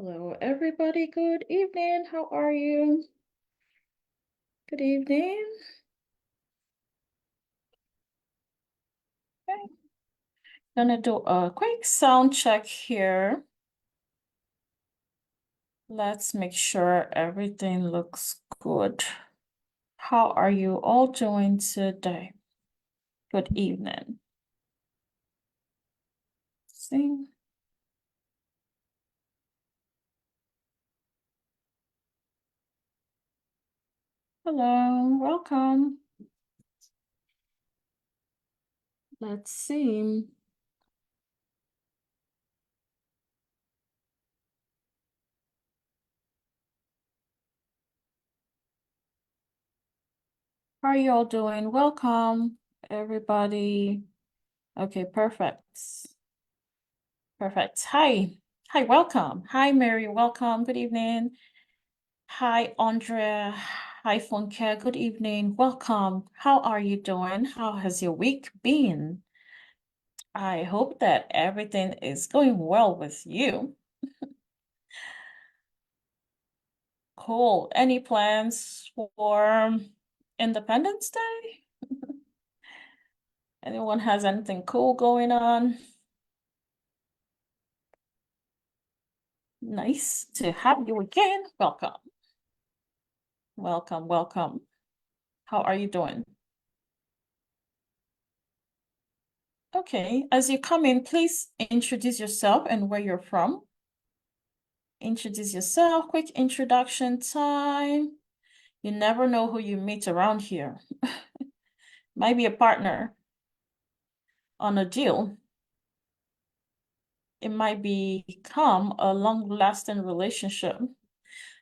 Hello, everybody. Good evening. How are you? Good evening. Okay. Gonna do a quick sound check here. Let's make sure everything looks good. How are you all doing today? Good evening. See? Hello, welcome. Let's see. How are you all doing? Welcome, everybody. Okay, perfect. Perfect. Hi. Hi, welcome. Hi, Mary, welcome. Good evening. Hi, Andrea. Hi, Funke. Good evening. Welcome. How are you doing? How has your week been? I hope that everything is going well with you. Cool. Any plans for Independence Day? Anyone has anything cool going on? Nice to have you again. Welcome. Welcome, welcome. How are you doing? Okay, as you come in, please introduce yourself and where you're from. Introduce yourself, quick introduction time. You never know who you meet around here. Might be a partner on a deal. It might become a long-lasting relationship.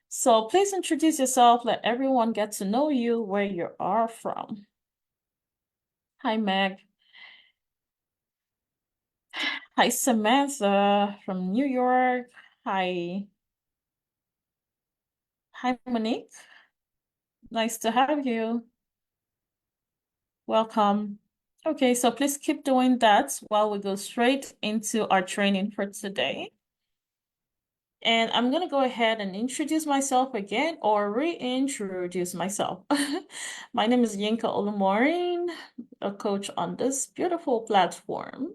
So please introduce yourself, let everyone get to know you, where you are from. Hi, Meg. Hi, Samantha from New York. Hi. Hi, Monique. Nice to have you. Welcome. Okay, so please keep doing that while we go straight into our training for today. And I'm going to go ahead and introduce myself again or reintroduce myself. My name is Yinka Olumorin, a coach on this beautiful platform.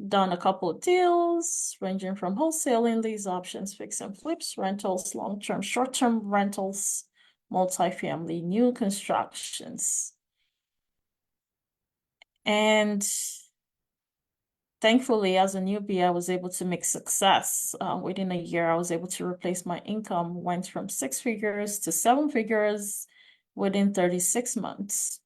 Done a couple of deals ranging from wholesaling, lease options, fix and flips, rentals, long-term, short-term rentals, multifamily, new constructions. And thankfully, as a newbie, I was able to make success. Within a year, I was able to replace my income, went from 6 figures to 7 figures within 36 months.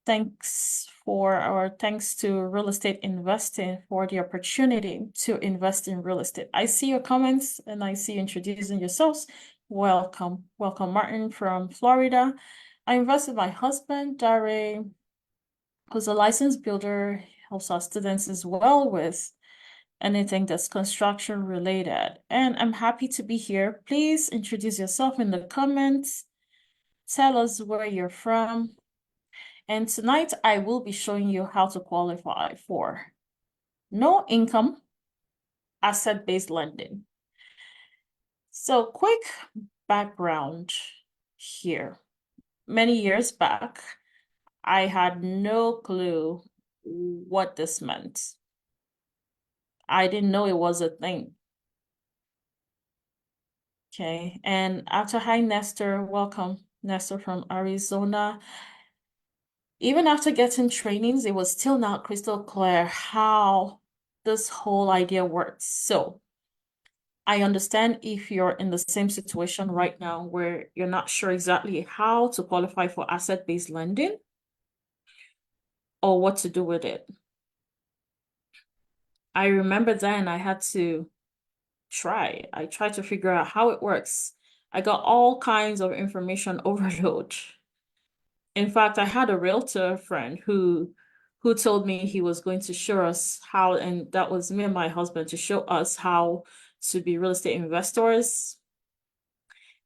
Thanks to real estate investing for the opportunity to invest in real estate. I see your comments and I see you introducing yourselves. Welcome. Welcome, Martin from Florida. I invest with my husband, Dare, who's a licensed builder, helps our students as well with anything that's construction related. And I'm happy to be here. Please introduce yourself in the comments. Tell us where you're from. And tonight I will be showing you how to qualify for no income asset-based lending. So quick background here. Many years back, I had no clue what this meant. I didn't know it was a thing. Okay, and after, hi Nestor, welcome, Nestor from Arizona. Even after getting trainings, it was still not crystal clear how this whole idea works. So I understand if you're in the same situation right now where you're not sure exactly how to qualify for asset-based lending or what to do with it. I remember then I had to try. I tried to figure out how it works. I got all kinds of information overload. In fact, I had a realtor friend who told me he was going to show us how, and that was me and my husband, to show us how to be real estate investors.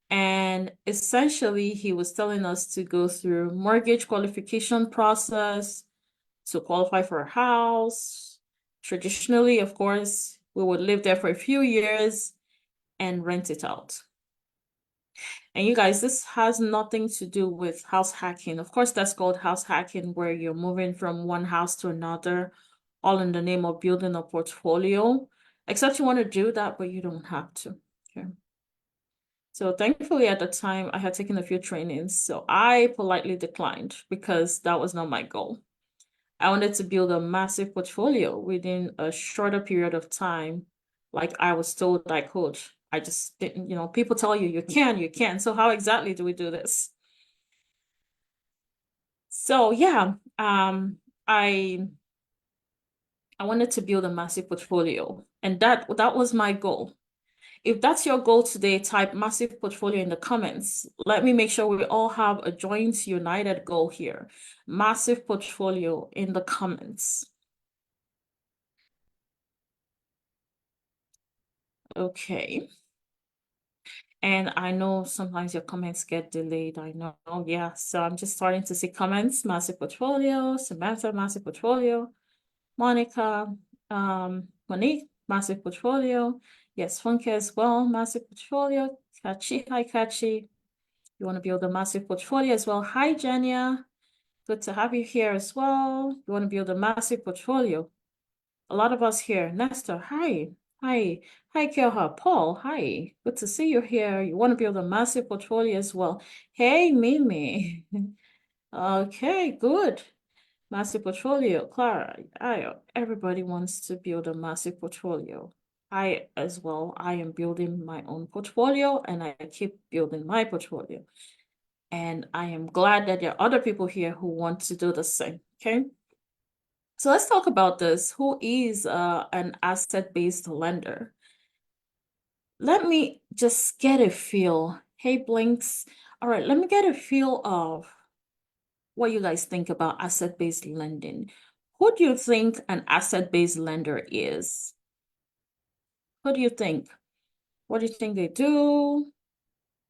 And essentially, he was telling us to go through mortgage qualification process to qualify for a house. Traditionally, of course, We would live there for a few years and rent it out. And you guys, this has nothing to do with house hacking. Of course, that's called house hacking, where you're moving from one house to another, all in the name of building a portfolio. Except you want to do that, but you don't have to. Okay. So thankfully at the time I had taken a few trainings, so I politely declined because that was not my goal. I wanted to build a massive portfolio within a shorter period of time, like I was told I could. I just didn't, people tell you you can. So how exactly do we do this? So yeah, I wanted to build a massive portfolio, and that was my goal. If that's your goal today, type massive portfolio in the comments. Let me make sure we all have a joint united goal here. Massive portfolio in the comments. Okay. And I know sometimes your comments get delayed. I know. Yeah. So I'm just starting to see comments. Massive portfolio. Samantha, massive portfolio. Monica, Monique, massive portfolio. Yes, Funke as well, massive portfolio. Kachi, hi Kachi. You want to build a massive portfolio as well. Hi, Jania. Good to have you here as well. You want to build a massive portfolio. A lot of us here. Nestor, hi. Hi. Hi, Kelha. Paul, hi. Good to see you here. You want to build a massive portfolio as well. Hey, Mimi. Okay, good. Massive portfolio. Clara, everybody wants to build a massive portfolio. I as well. I am building my own portfolio and I keep building my portfolio. And I am glad that there are other people here who want to do the same. Okay. So let's talk about this. Who is an asset-based lender? Let me just get a feel. Hey, Blinks. All right, let me get a feel of what you guys think about asset-based lending. Who do you think an asset-based lender is? Who do you think? What do you think they do?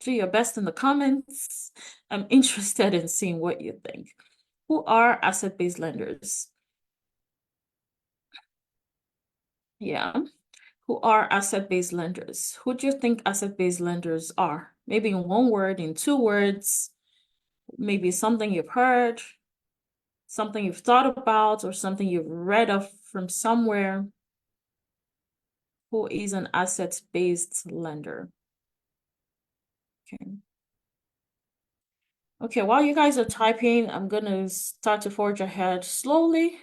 Do your best in the comments. I'm interested in seeing what you think. Who are asset-based lenders? Yeah. Who are asset-based lenders? Who do you think asset-based lenders are? Maybe in one word, in two words, maybe something you've heard, something you've thought about, or something you've read of from somewhere. Who is an asset-based lender? Okay. Okay, while you guys are typing, I'm gonna start to forge ahead slowly.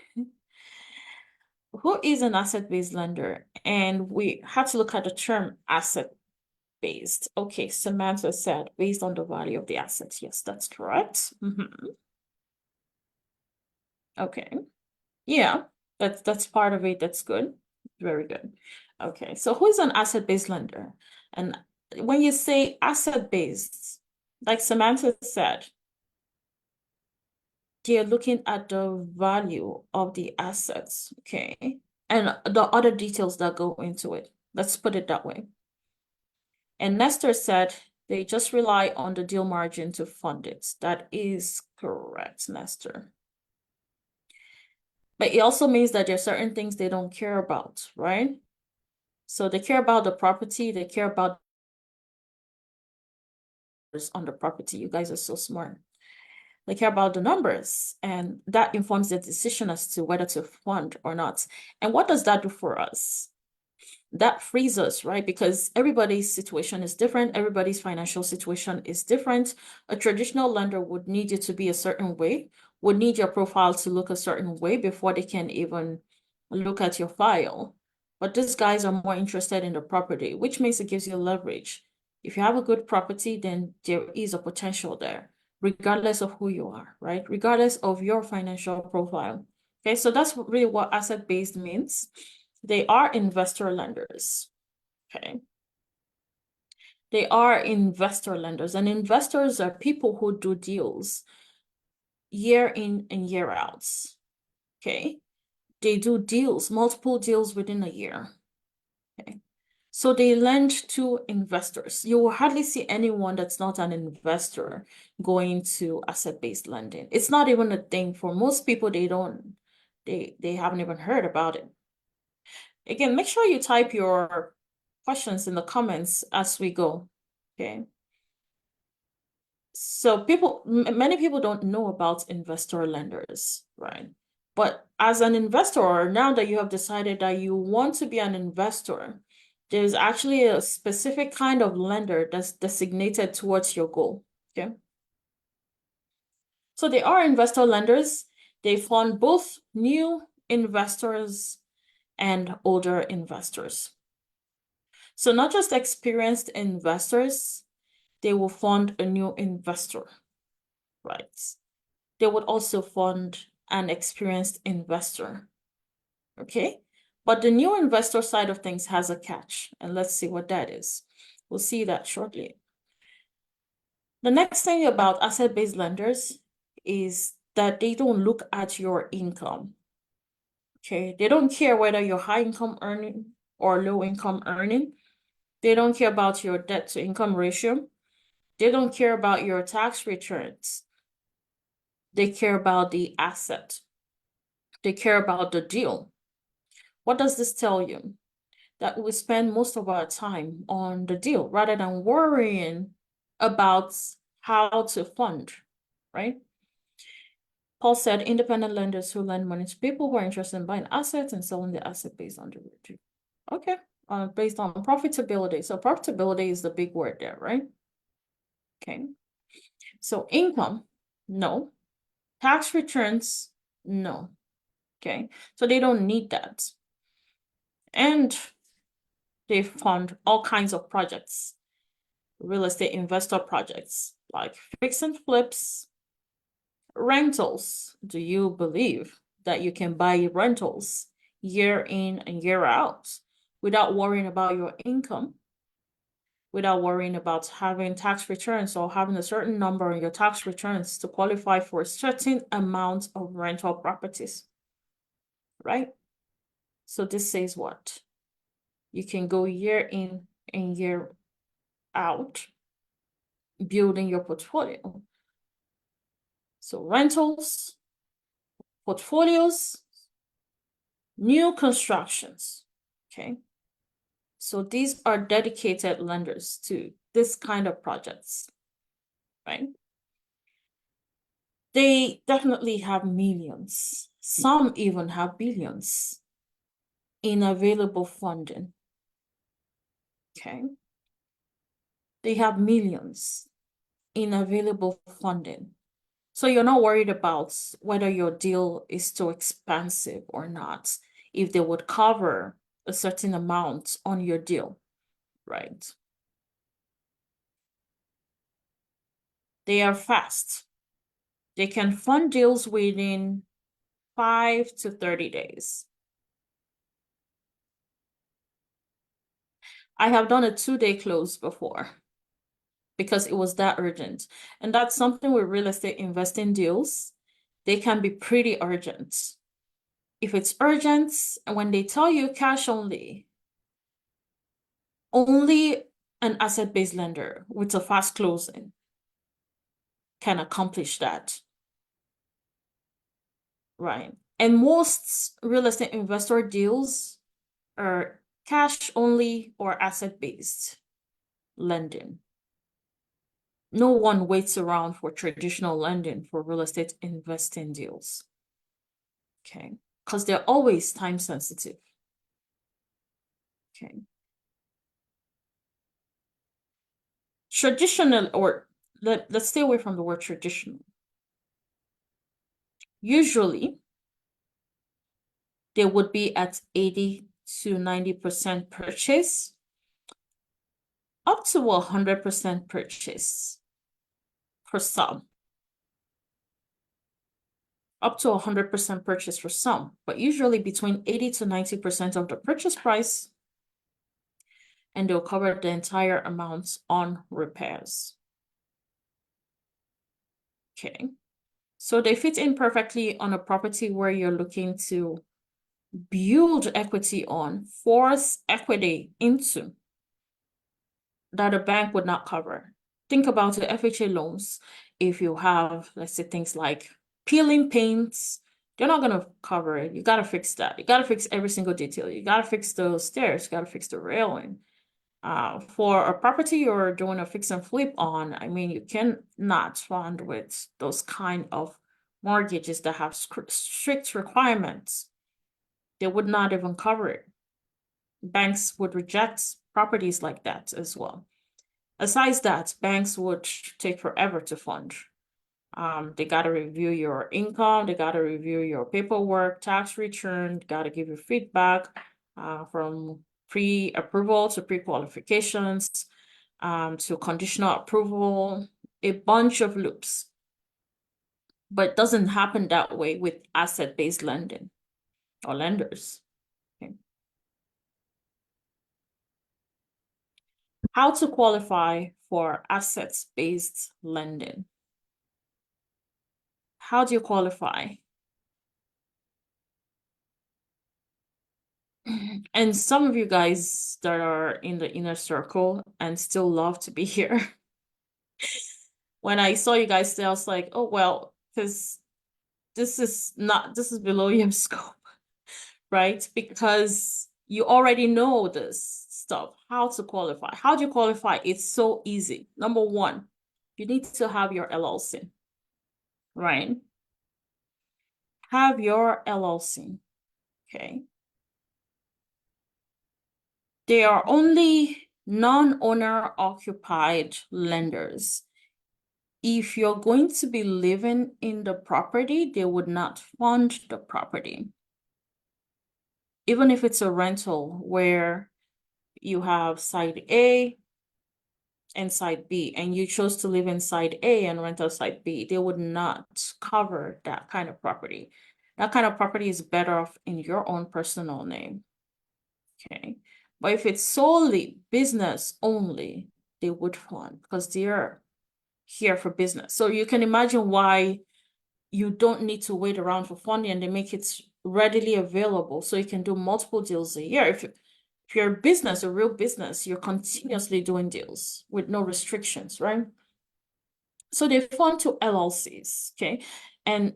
Who is an asset-based lender? And we have to look at the term asset-based. Okay, Samantha said based on the value of the assets. Yes, that's correct. Okay. Yeah, that's part of it. That's good. Very good. Okay, so who is an asset-based lender? And when you say asset-based, like Samantha said, they're looking at the value of the assets, okay? And the other details that go into it. Let's put it that way. And Nestor said they just rely on the deal margin to fund it. That is correct, Nestor. But it also means that there are certain things they don't care about, right? So they care about the property, they care about on the property. You guys are so smart. They care about the numbers, and that informs their decision as to whether to fund or not. And what does that do for us? That frees us, right? Because everybody's situation is different. Everybody's financial situation is different. A traditional lender would need you to be a certain way, would need your profile to look a certain way before they can even look at your file. But these guys are more interested in the property, which means it gives you leverage. If you have a good property, then there is a potential there, regardless of who you are, right? Regardless of your financial profile. Okay, so that's really what asset-based means. They are investor lenders, okay? They are investor lenders, and investors are people who do deals year in and year out, okay? They do deals, multiple deals within a year, okay? So they lend to investors. You will hardly see anyone that's not an investor going to asset-based lending. It's not even a thing for most people. They haven't even heard about it. Again, make sure you type your questions in the comments as we go, okay? So many people don't know about investor lenders, right? But as an investor, now that you have decided that you want to be an investor, there's actually a specific kind of lender that's designated towards your goal, okay? So they are investor lenders. They fund both new investors and older investors. So not just experienced investors, they will fund a new investor, right? They would also fund an experienced investor, okay? But the new investor side of things has a catch, and let's see what that is. We'll see that shortly. The next thing about asset-based lenders is that they don't look at your income, okay? They don't care whether you're high income earning or low income earning. They don't care about your debt to income ratio. They don't care about your tax returns. They care about the asset. They care about the deal. What does this tell you? That we spend most of our time on the deal rather than worrying about how to fund, right? Paul said independent lenders who lend money to people who are interested in buying assets and selling the asset based on the return. Okay, based on profitability. So profitability is the big word there, right? Okay. So income, no. Tax returns, no. Okay. So they don't need that. And they fund all kinds of projects, real estate investor projects like fix and flips, rentals. Do you believe that you can buy rentals year in and year out without worrying about your income, without worrying about having tax returns or having a certain number in your tax returns to qualify for a certain amount of rental properties, right? So this says what? You can go year in and year out building your portfolio. So rentals, portfolios, new constructions, okay? So these are dedicated lenders to this kind of projects, right? They definitely have millions. Some even have billions in available funding, okay? They have millions in available funding. So you're not worried about whether your deal is too expensive or not, if they would cover a certain amount on your deal, right? They are fast. They can fund deals within 5 to 30 days. I have done a 2-day close before because it was that urgent. And that's something with real estate investing deals. They can be pretty urgent. If it's urgent, and when they tell you cash only an asset-based lender with a fast closing can accomplish that, right? And most real estate investor deals are cash only or asset-based lending. No one waits around for traditional lending for real estate investing deals, okay? Because they're always time sensitive, okay? Traditional, or let's stay away from the word traditional. Usually, they would be at 80 to 90% purchase, up to 100% purchase for some. Up to 100% purchase for some, but usually between 80 to 90% of the purchase price, and they'll cover the entire amount on repairs. Okay, so they fit in perfectly on a property where you're looking to build equity on, force equity into that a bank would not cover. Think about the FHA loans. If you have, let's say, things like peeling paints, They're not gonna cover it. You gotta fix that. You gotta fix every single detail. You gotta fix those stairs. You gotta fix the railing. For a property you're doing a fix and flip on, I mean, you cannot fund with those kind of mortgages that have strict requirements. They would not even cover it. Banks would reject properties like that as well. Aside that, banks would take forever to fund. They got to review your income, they got to review your paperwork, tax return, got to give you feedback from pre-approval to pre-qualifications to conditional approval, a bunch of loops. But it doesn't happen that way with asset-based lending or lenders. Okay. How to qualify for assets-based lending? How do you qualify? And some of you guys that are in the inner circle and still love to be here. When I saw you guys there, I was like, oh, well, because this is below your scope, right? Because you already know this stuff, how to qualify. How do you qualify? It's so easy. Number one, you need to have your LLC, right? Have your LLC, okay? They are only non-owner occupied lenders. If you're going to be living in the property, they would not fund the property. Even if it's a rental where you have side A and side B, and you chose to live in side A and rent out side B, they would not cover that kind of property. That kind of property is better off in your own personal name. Okay. But if it's solely business only, they would fund because they're here for business. So you can imagine why you don't need to wait around for funding, and they make it readily available so you can do multiple deals a year. If you're a business, a real business, you're continuously doing deals with no restrictions, right? So they fund to LLCs, okay? And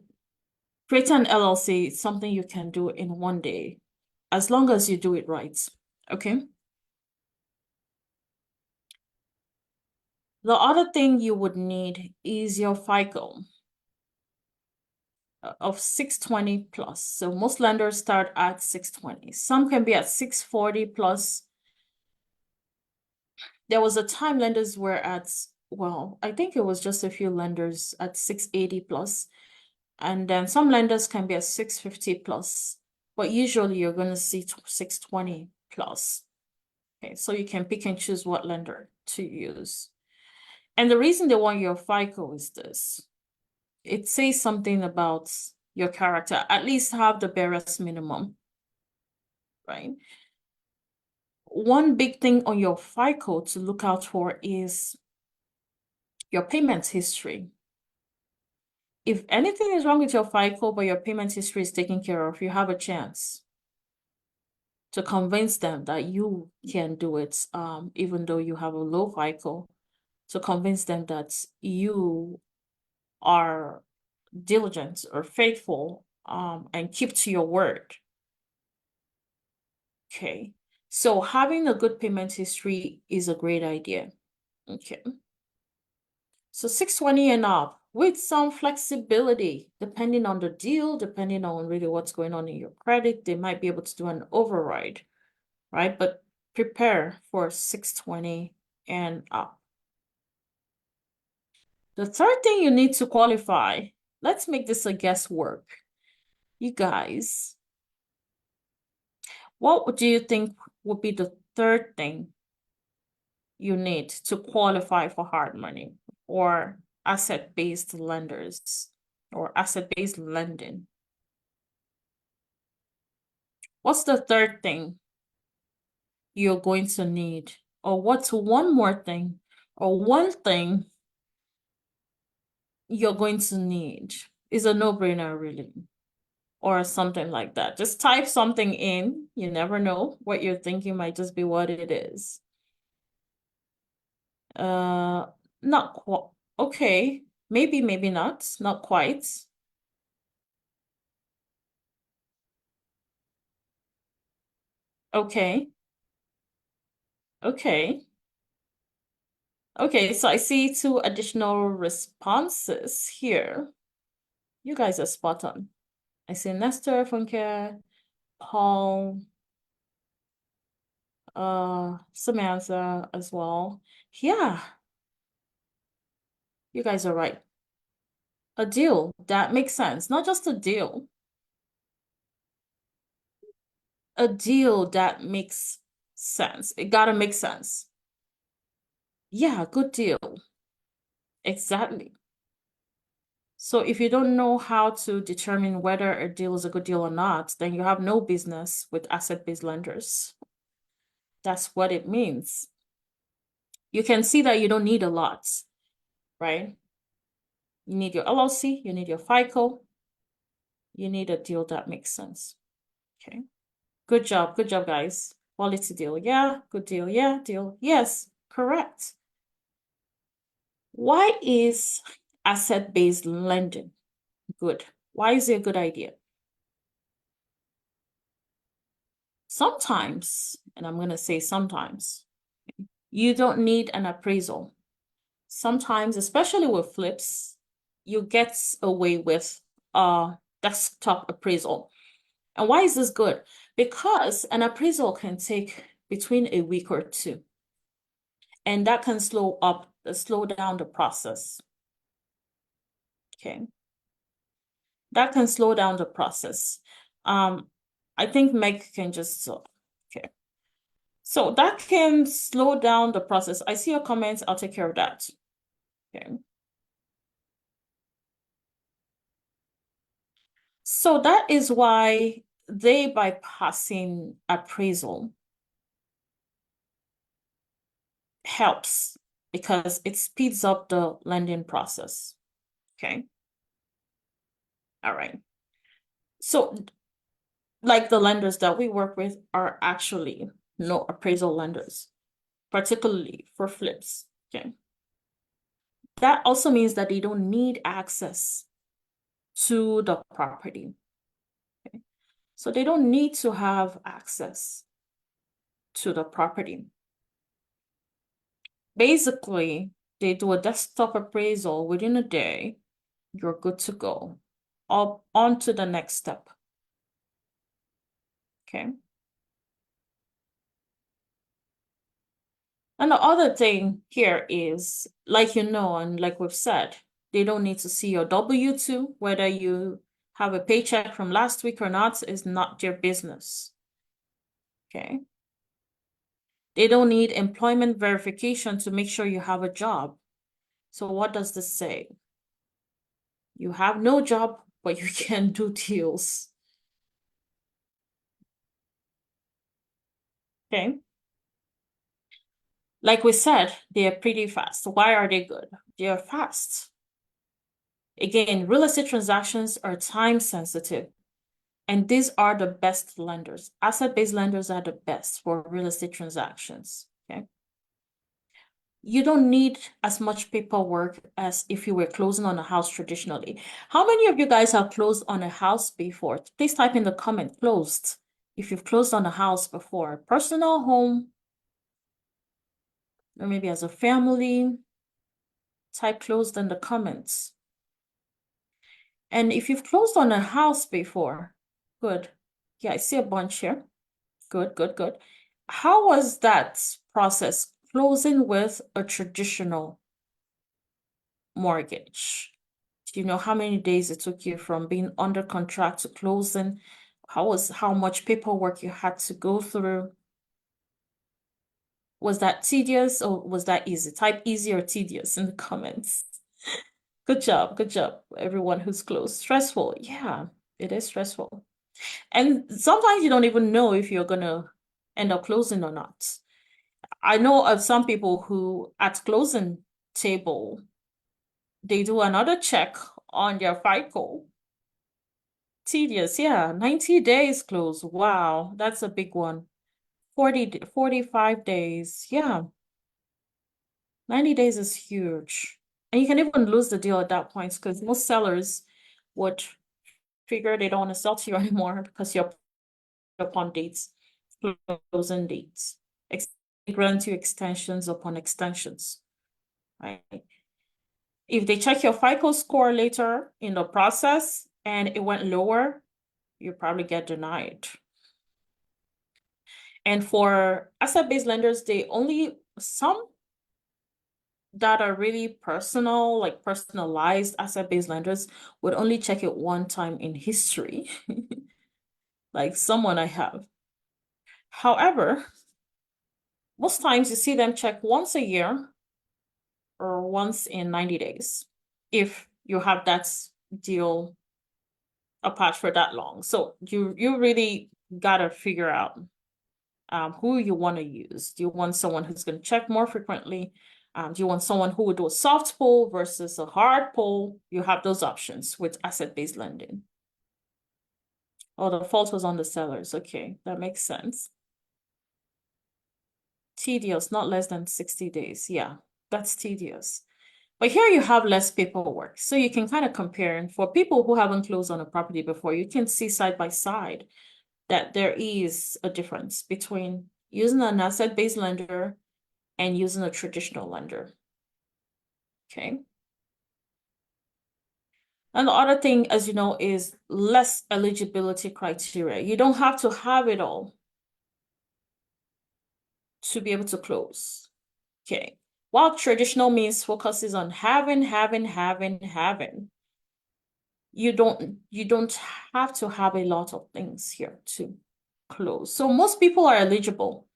create an LLC is something you can do in one day, as long as you do it right, okay? The other thing you would need is your FICO of 620 plus. So most lenders start at 620. Some can be at 640 plus. There was a time lenders were at, well, I think it was just a few lenders at 680 plus. And then some lenders can be at 650 plus. But usually you're going to see 620 plus. Okay, so you can pick and choose what lender to use. And the reason they want your FICO is this. It says something about your character, at least have the barest minimum, right? One big thing on your FICO to look out for is your payments history. If anything is wrong with your FICO, but your payment history is taken care of, you have a chance to convince them that you can do it, even though you have a low FICO, to convince them that you are diligent or faithful, and keep to your word. Okay, so having a good payment history is a great idea. Okay, so 620 and up with some flexibility, depending on the deal, depending on really what's going on in your credit, they might be able to do an override, right? But prepare for 620 and up. The third thing you need to qualify, let's make this a guesswork. You guys, what do you think would be the third thing you need to qualify for hard money or asset-based lenders or asset-based lending? What's the third thing you're going to need? Or what's one more thing or one thing you're going to need? Is a no-brainer, really, or something like that. Just type something in. You never know. What you're thinking might just be what it is. Not quite. Okay, maybe not quite. Okay. Okay. Okay, so I see two additional responses here. You guys are spot on. I see Nestor, Funke, Paul, Samantha as well. Yeah, you guys are right. A deal that makes sense. Not just a deal that makes sense. It gotta make sense. Yeah, good deal. Exactly. So if you don't know how to determine whether a deal is a good deal or not, then you have no business with asset-based lenders. That's what it means. You can see that you don't need a lot, right? You need your LLC, you need your FICO, you need a deal that makes sense. Okay. Good job, guys. Quality deal, yeah. Good deal, yeah. Deal, yes. Correct. Why is asset-based lending good? Why is it a good idea? Sometimes, and I'm going to say sometimes, you don't need an appraisal. Sometimes, especially with flips, you get away with a desktop appraisal. And why is this good? Because an appraisal can take between a week or two, and that can slow down the process. Okay. That can slow down the process. I think Meg can just, okay. So that can slow down the process. I see your comments. I'll take care of that. Okay. So that is why they bypassing appraisal helps, because it speeds up the lending process. Okay. All right. So like the lenders that we work with are actually no appraisal lenders, particularly for flips. Okay. That also means that they don't need access to the property. Okay. So they don't need to have access to the property. Basically, they do a desktop appraisal within a day, you're good to go. Up on to the next step. Okay. And the other thing here is, like you know, and like we've said, they don't need to see your W-2, whether you have a paycheck from last week or not is not their business. Okay. They don't need employment verification to make sure you have a job. So what does this say? You have no job, but you can do deals. Okay. Like we said, they are pretty fast. Why are they good? They are fast. Again, real estate transactions are time sensitive, and these are the best lenders. Asset-based lenders are the best for real estate transactions. Okay. You don't need as much paperwork as if you were closing on a house traditionally. How many of you guys have closed on a house before? Please type in the comment, closed. If you've closed on a house before, personal home, or maybe as a family, type closed in the comments. And if you've closed on a house before, good. Yeah, I see a bunch here. Good, good, good. How was that process closing with a traditional mortgage? Do you know how many days it took you from being under contract to closing? How much paperwork you had to go through? Was that tedious or was that easy? Type easy or tedious in the comments. Good job, everyone who's close. Stressful, yeah, it is stressful. And sometimes you don't even know if you're gonna end up closing or not. I know of some people who at closing table, they do another check on their FICO. Tedious, yeah, 90 days close. Wow, that's a big one. 45 days, yeah. 90 days is huge. And you can even lose the deal at that point because most sellers would figure they don't want to sell to you anymore because you're upon dates closing dates, grant you extensions upon extensions, right? If they check your FICO score later in the process and it went lower, you probably get denied. And for asset-based lenders, some that are really personal, like personalized asset-based lenders, would only check it one time in history, like someone I have. However, most times you see them check once a year or once in 90 days if you have that deal apart for that long. So you really gotta figure out who you want to use. Do you want someone who's going to check more frequently? Do you want someone who would do a soft pull versus a hard pull? You have those options with asset-based lending. Oh, the fault was on the sellers. Okay, that makes sense. Tedious, not less than 60 days. Yeah, that's tedious. But here you have less paperwork. So you can kind of compare. And for people who haven't closed on a property before, you can see side by side that there is a difference between using an asset-based lender and using a traditional lender. Okay. And the other thing, as you know, is less eligibility criteria. You don't have to have it all to be able to close. Okay. While traditional means focuses on having. You don't have to have a lot of things here to close. So most people are eligible.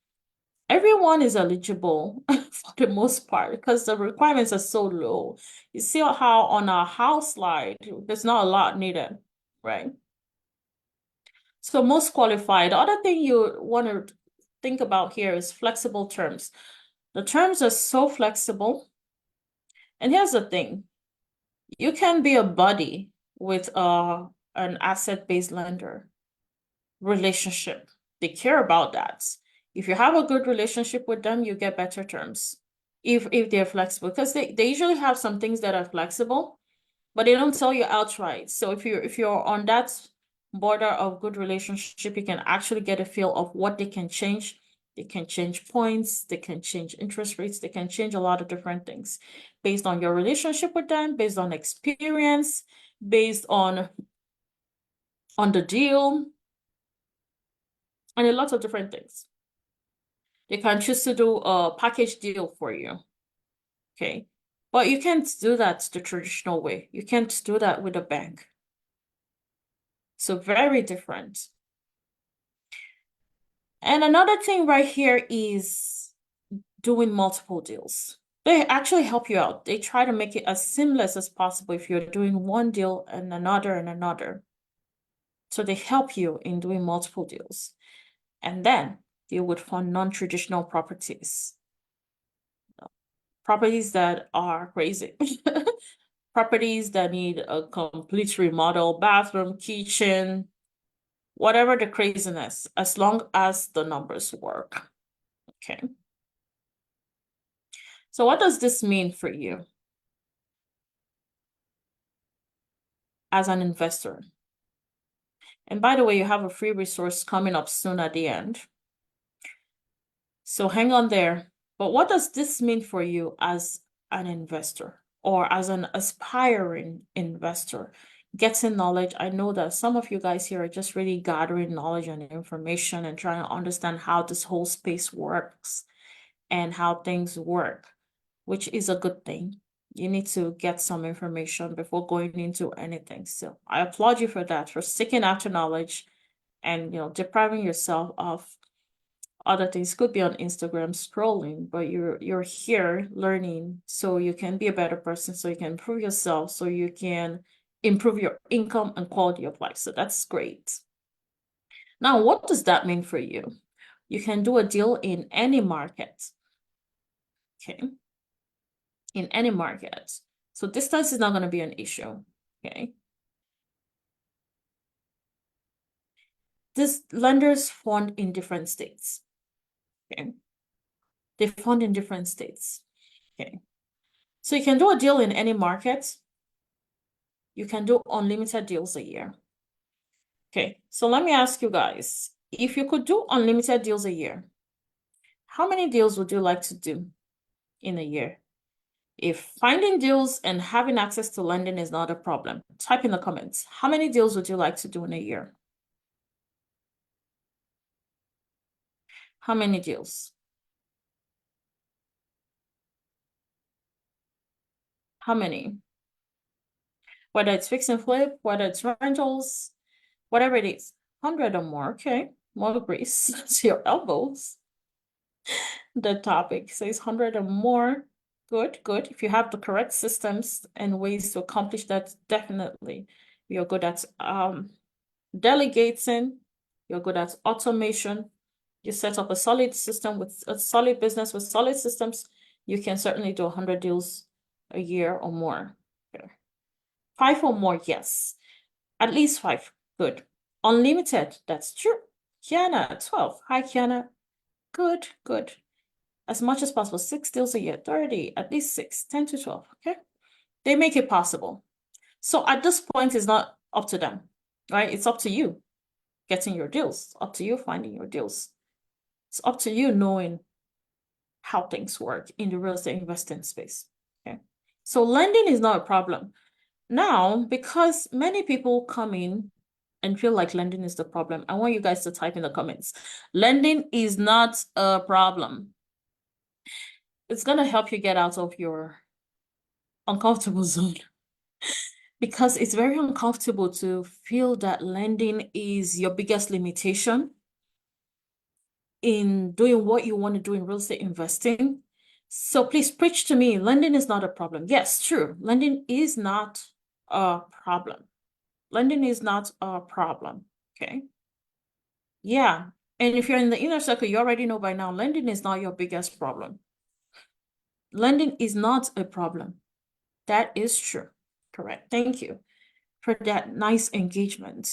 Everyone is eligible for the most part because the requirements are so low. You see how on a house slide, there's not a lot needed, right? So most qualified. The other thing you want to think about here is flexible terms. The terms are so flexible. And here's the thing. You can be a buddy with an asset-based lender relationship. They care about that. If you have a good relationship with them, you get better terms if they're flexible, because they usually have some things that are flexible, but they don't tell you outright. So if you're on that border of good relationship, you can actually get a feel of what they can change. They can change points, they can change interest rates, they can change a lot of different things based on your relationship with them, based on experience, based on the deal, and a lot of different things. They can choose to do a package deal for you. Okay. But you can't do that the traditional way. You can't do that with a bank. So very different. And another thing right here is doing multiple deals. They actually help you out. They try to make it as seamless as possible if you're doing one deal and another and another. So they help you in doing multiple deals. And then deal with fund non-traditional properties. Properties that are crazy. Properties that need a complete remodel, bathroom, kitchen, whatever the craziness, as long as the numbers work. Okay. So what does this mean for you as an investor? And by the way, you have a free resource coming up soon at the end. So hang on there. But what does this mean for you as an investor or as an aspiring investor? Getting knowledge. I know that some of you guys here are just really gathering knowledge and information and trying to understand how this whole space works and how things work, which is a good thing. You need to get some information before going into anything. So I applaud you for that, for seeking after knowledge and depriving yourself of other things. Could be on Instagram scrolling, but you're here learning so you can be a better person, so you can improve yourself, so you can improve your income and quality of life. So that's great. Now, what does that mean for you? You can do a deal in any market. Okay. In any market. So distance is not going to be an issue. Okay. These lenders fund in different states. Okay. They fund in different states. Okay. So you can do a deal in any market. You can do unlimited deals a year. Okay, so let me ask you guys, If you could do unlimited deals a year, how many deals would you like to do in a year? If finding deals and having access to lending is not a problem, type in the comments. How many deals would you like to do in a year? How many deals? How many? Whether it's fix and flip, whether it's rentals, whatever it is. 100 or more, okay. More grease to your elbows. The topic says 100 or more. Good, good. If you have the correct systems and ways to accomplish that, definitely you're good at delegating, you're good at automation. You set up a solid system with a solid business with solid systems, you can certainly do 100 deals a year or more. Okay. 5 or more, yes. At least 5. Good. Unlimited, that's true. Kiana, 12. Hi, Kiana. Good, good. As much as possible, 6 deals a year, 30, at least 6, 10 to 12, okay? They make it possible. So at this point, it's not up to them, right? It's up to you getting your deals, up to you finding your deals. It's up to you knowing how things work in the real estate investing space, okay? So lending is not a problem. Now, because many people come in and feel like lending is the problem, I want you guys to type in the comments. Lending is not a problem. It's going to help you get out of your uncomfortable zone because it's very uncomfortable to feel that lending is your biggest limitation in doing what you want to do in real estate investing. So please preach to me. Lending is not a problem. Yes, true. Lending is not a problem. Lending is not a problem. Okay. Yeah. And if you're in the inner circle, you already know by now, lending is not your biggest problem. Lending is not a problem. That is true. Correct. Thank you for that nice engagement.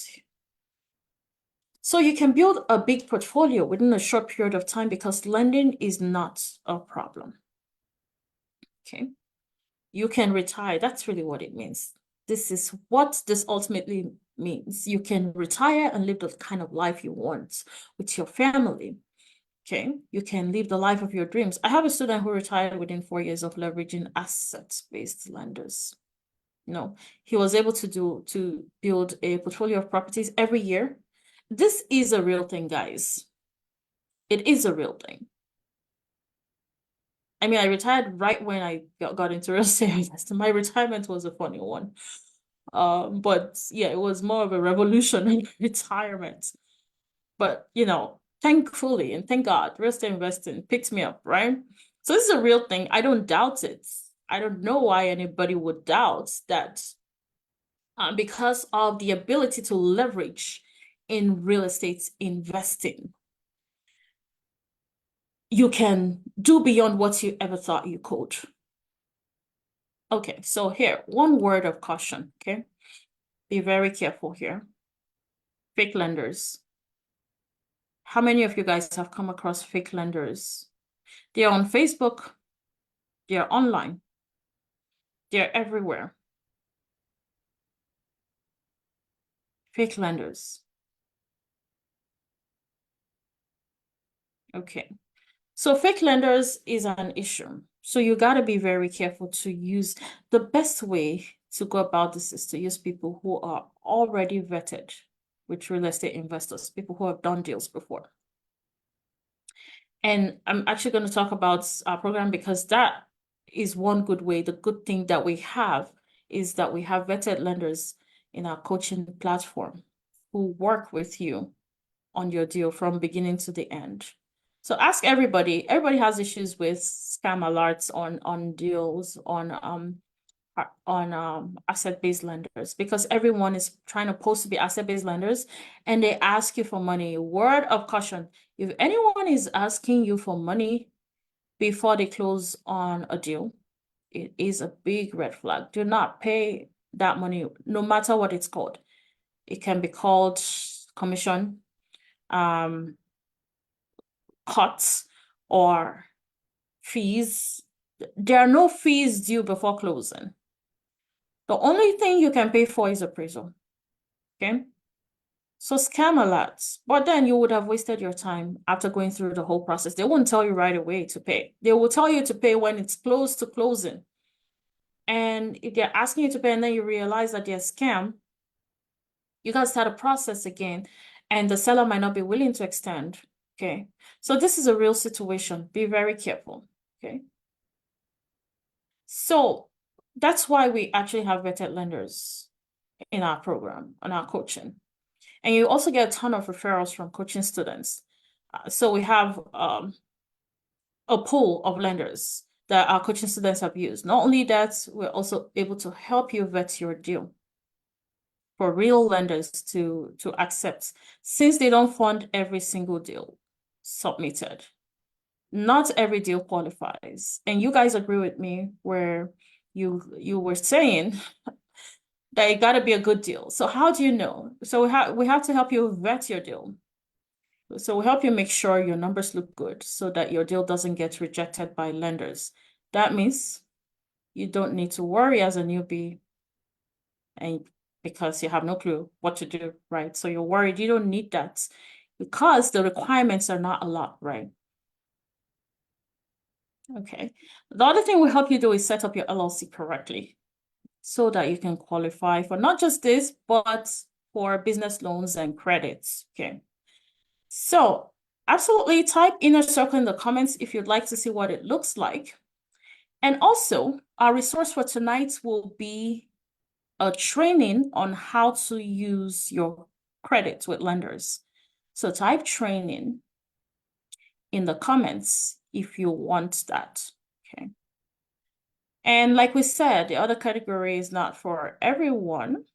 So you can build a big portfolio within a short period of time because lending is not a problem. Okay. You can retire. That's really what it means. This is what this ultimately means. You can retire and live the kind of life you want with your family. Okay. You can live the life of your dreams. I have a student who retired within 4 years of leveraging assets-based lenders. No, he was able to build a portfolio of properties every year. This is a real thing, guys. It is a real thing. I mean, I retired right when I got into real estate investing. My retirement was a funny one. But yeah, it was more of a revolutionary retirement. But you know, thankfully and thank God, real estate investing picked me up, right? So this is a real thing. I don't doubt it. I don't know why anybody would doubt that because of the ability to leverage in real estate investing. You can do beyond what you ever thought you could. Okay, so here, one word of caution, okay? Be very careful here. Fake lenders. How many of you guys have come across fake lenders? They're on Facebook. They're online. They're everywhere. Fake lenders. Okay. So fake lenders is an issue. So you got to be very careful to use the best way to go about this is to use people who are already vetted with real estate investors, people who have done deals before. And I'm actually going to talk about our program because that is one good way. The good thing that we have is that we have vetted lenders in our coaching platform who work with you on your deal from beginning to the end. So ask everybody. Everybody has issues with scam alerts on deals on asset-based lenders because everyone is trying to post to be asset-based lenders and they ask you for money. Word of caution, if anyone is asking you for money before they close on a deal, it is a big red flag. Do not pay that money, no matter what it's called. It can be called commission, cuts, or fees. There are no fees due before closing. The only thing you can pay for is appraisal. Okay. So scam alerts, but then you would have wasted your time after going through the whole process. They won't tell you right away to pay. They will tell you to pay when it's close to closing. And if they're asking you to pay and then you realize that they're a scam, you gotta start a process again, and the seller might not be willing to extend. Okay. So this is a real situation. Be very careful. Okay. So that's why we actually have vetted lenders in our program, on our coaching. And you also get a ton of referrals from coaching students. So we have a pool of lenders that our coaching students have used. Not only that, we're also able to help you vet your deal for real lenders to accept, since they don't fund every single deal submitted. Not every deal qualifies. And you guys agree with me where you were saying that it got to be a good deal. So how do you know? So we have to help you vet your deal. So we help you make sure your numbers look good so that your deal doesn't get rejected by lenders. That means you don't need to worry as a newbie, and because you have no clue what to do, right? So you're worried. You don't need that because the requirements are not a lot, right? Okay. The other thing we help you do is set up your LLC correctly so that you can qualify for not just this, but for business loans and credits. Okay. So absolutely type inner circle in the comments if you'd like to see what it looks like. And also, our resource for tonight will be a training on how to use your credits with lenders. So type training in the comments if you want that. Okay. And like we said, the other category is not for everyone.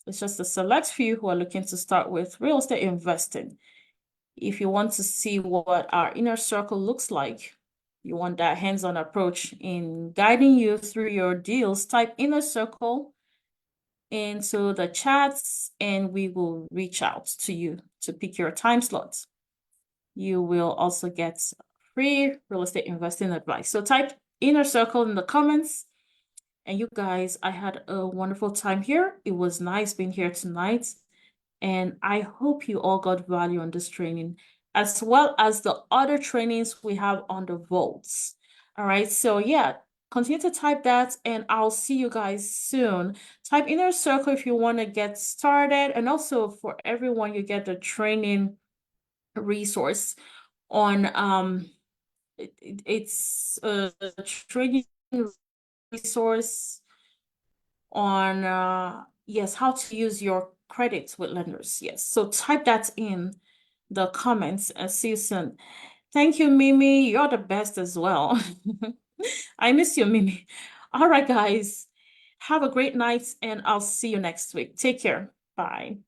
It's just a select few who are looking to start with real estate investing. If you want to see what our inner circle looks like, you want that hands-on approach in guiding you through your deals, type inner circle into the chats and we will reach out to you to pick your time slots. You will also get free real estate investing advice. So type inner circle in the comments. And you guys, I had a wonderful time here. It was nice being here tonight. And I hope you all got value on this training, as well as the other trainings we have on the vaults. All right, so yeah, continue to type that and I'll see you guys soon. Type inner circle if you want to get started. And also for everyone, you get the training resource on it's a training resource on yes, how to use your credits with lenders. Yes, so type that in the comments and see you soon. Thank you, Mimi. You're the best as well. I miss you, Mimi. All right, guys. Have a great night and I'll see you next week. Take care. Bye.